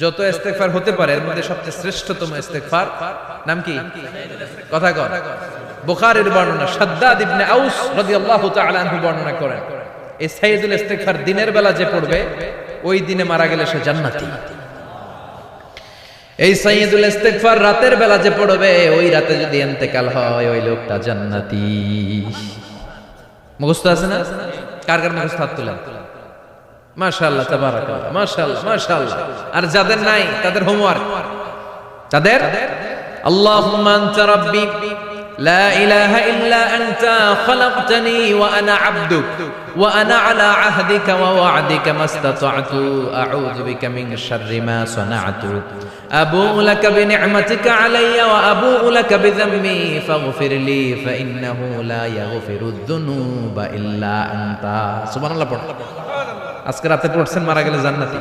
যত ইস্তেগফার হতে পারে এর মধ্যে সবচেয়ে শ্রেষ্ঠতম ইস্তেগফার নাম কি? কথা কর। বুখারীর বর্ণনা, শাদ্দাদ ইবনে আউস রাদিয়াল্লাহু তাআলা আনহু বর্ণনা করেন, এই সাইয়্যিদুল ইস্তেগফার দিনের বেলা যে পড়বে ওই দিনে মারা গেলে সে জান্নাতি। এই সাইয়্যিদুল ইস্তেগফার রাতের বেলা যে পড়বে ওই রাতে যদি ইন্তেকাল হয় ওই লোকটা জান্নাতি। মুখস্থ আছে না? কার কার মুখস্থ হাত তোলেন। মাশাআল্লাহ, তাবারাকাল্লাহ, মাশাআল্লাহ, মাশাআল্লাহ। আর যাদের নাই তাদের হোমওয়ার্ক, তাদের আল্লাহুম্মা আনতা রাব্বি লা ইলাহা ইল্লা আনতা খালাকতানি ওয়া আনা আবদুক ওয়া আনা আলা আহদিকা ওয়া ওয়া'দিকা মাস্তাতা'তু আউযু বিকা মিন শাররি মা সানা'তু আবু'ু লাকা বিনি'মাতিকা আলাইয়া ওয়া আবু'ু লাকা বিযামমি ফাগফির লি ফা ইন্নাহু লা ইয়াগফিরুদ যুনুবা ইল্লা আনতা। সুবহানাল্লাহ পড়ো। আজকে রাতে পড়ছেন, মারা গেলে জান্নাতি।